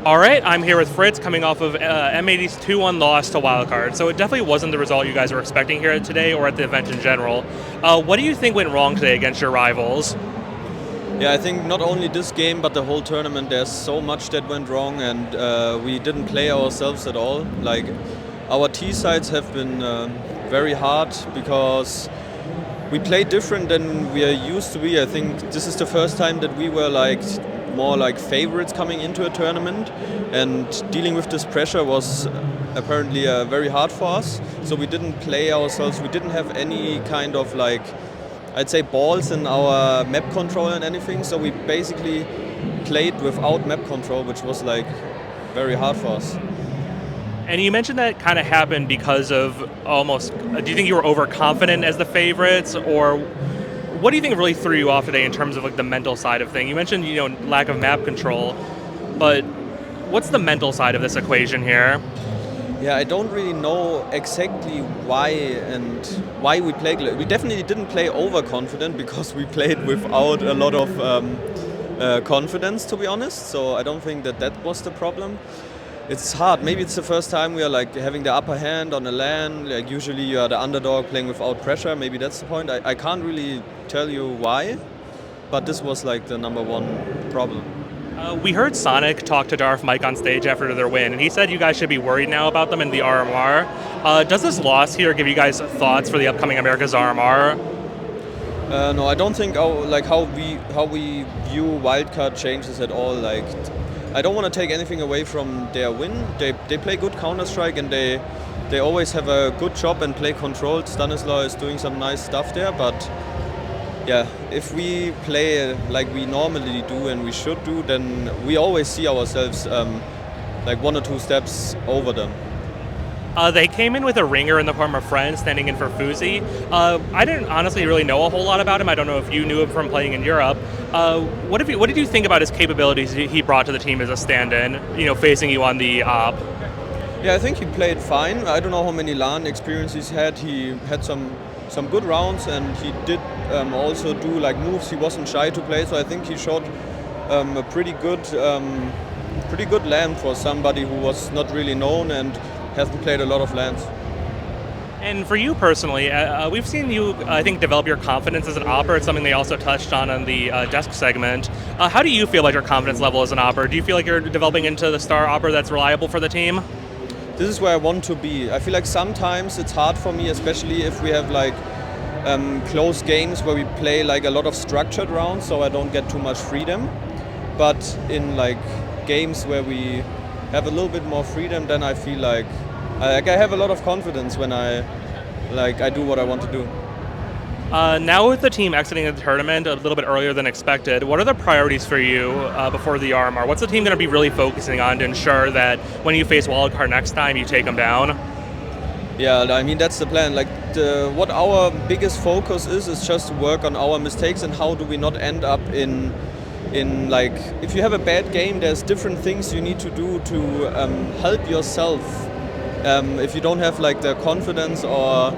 Alright, I'm here with Fritz coming off of M80's 2-1 loss to Wildcard. So it definitely wasn't the result you guys were expecting here today or at the event in general. What do you think went wrong today against your rivals? Yeah, I think not only this game but the whole tournament, there's so much that went wrong, and we didn't play ourselves at all. Like, our T sides have been very hard because we play different than we are used to be. I think this is the first time that we were more like favorites coming into a tournament, and dealing with this pressure was apparently very hard for us. So we didn't play ourselves. We didn't have any kind of I'd say balls in our map control and anything. So we basically played without map control, which was very hard for us. And you mentioned that kind of happened because of almost, do you think you were overconfident as the favorites, or what do you think really threw you off today in terms of the mental side of things? You mentioned, lack of map control, but what's the mental side of this equation here? Yeah, I don't really know exactly why we played. We definitely didn't play overconfident because we played without a lot of confidence, to be honest. So I don't think that was the problem. It's hard. Maybe it's the first time we are having the upper hand on a LAN. Usually you are the underdog playing without pressure. Maybe that's the point. I can't really tell you why, but this was the #1 problem. We heard Sonic talk to Darth Mike on stage after their win, and he said you guys should be worried now about them in the RMR. Does this loss here give you guys thoughts for the upcoming America's RMR? No, I don't think how we view Wildcard changes at all. I don't want to take anything away from their win. They play good Counter-Strike, and they always have a good job and play controlled. Stanislaw is doing some nice stuff there, but yeah, if we play like we normally do and we should do, then we always see ourselves 1 or 2 steps over them. They came in with a ringer in the form of Fritz standing in for Fuzi. I didn't honestly really know a whole lot about him. I don't know if you knew him from playing in Europe. What did you think about his capabilities he brought to the team as a stand-in, facing you on the op? Yeah, I think he played fine. I don't know how many LAN experience he's had. He had some good rounds, and he did also do moves. He wasn't shy to play, so I think he showed a pretty good LAN for somebody who was not really known and hasn't played a lot of LANs. And for you personally, we've seen you, I think, develop your confidence as an AWPer. It's something they also touched on the desk segment. How do you feel about your confidence level as an AWPer? Do you feel like you're developing into the star AWPer that's reliable for the team? This is where I want to be. I feel like sometimes it's hard for me, especially if we have close games where we play a lot of structured rounds, so I don't get too much freedom. But in games where we have a little bit more freedom, then I feel I have a lot of confidence when I do what I want to do. Now with the team exiting the tournament a little bit earlier than expected, what are the priorities for you before the RMR? What's the team going to be really focusing on to ensure that when you face Wildcard next time, you take them down? Yeah, I mean, that's the plan. What our biggest focus is just to work on our mistakes and how do we not end up in if you have a bad game, there's different things you need to do to help yourself. If you don't have the confidence or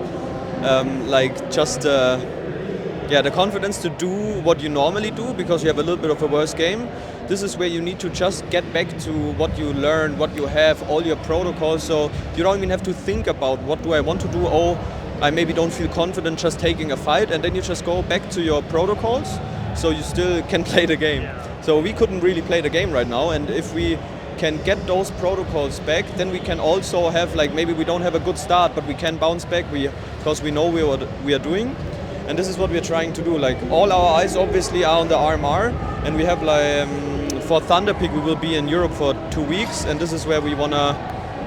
the confidence to do what you normally do because you have a little bit of a worse game, this is where you need to just get back to what you learned, what you have, all your protocols, so you don't even have to think about what do I want to do, I maybe don't feel confident just taking a fight, and then you just go back to your protocols so you still can play the game. So we couldn't really play the game right now, and if we can get those protocols back, then we can also have maybe we don't have a good start, but we can bounce back because we know what we are doing, and this is what we are trying to do. All our eyes obviously are on the RMR, and we have for Thunderpeak we will be in Europe for 2 weeks, and this is where we want to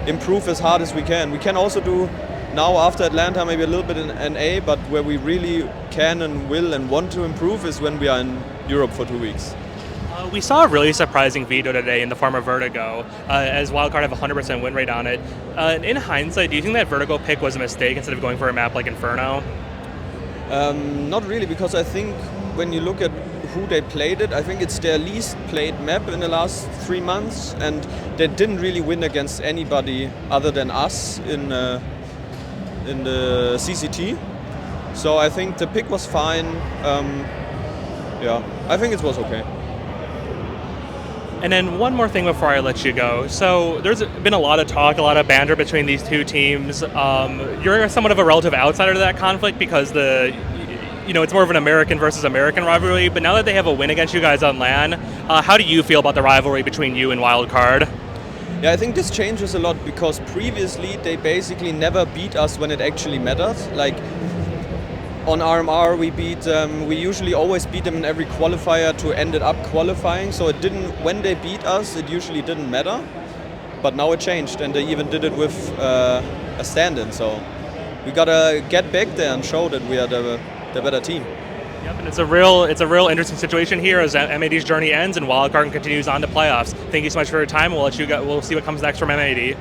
improve as hard as we can. We can also do now after Atlanta maybe a little bit in NA, but where we really can and will and want to improve is when we are in Europe for 2 weeks. We saw a really surprising veto today in the form of Vertigo, as Wildcard have a 100% win rate on it. In hindsight, do you think that Vertigo pick was a mistake instead of going for a map like Inferno? Not really, because I think when you look at who they played it, I think it's their least played map in the last 3 months, and they didn't really win against anybody other than us in the CCT. So I think the pick was fine. Yeah, I think it was okay. And then one more thing before I let you go. So there's been a lot of talk, a lot of banter between these two teams. You're somewhat of a relative outsider to that conflict because it's more of an American versus American rivalry. But now that they have a win against you guys on LAN, how do you feel about the rivalry between you and Wildcard? Yeah, I think this changes a lot because previously they basically never beat us when it actually mattered. Like on RMR, we usually always beat them in every qualifier to end it up qualifying. So when they beat us, it usually didn't matter. But now it changed, and they even did it with a stand-in. So we gotta get back there and show that we are the better team. Yep, and it's a real interesting situation here as MAD's journey ends and Wildcard continues on to playoffs. Thank you so much for your time. We'll see what comes next from MAD.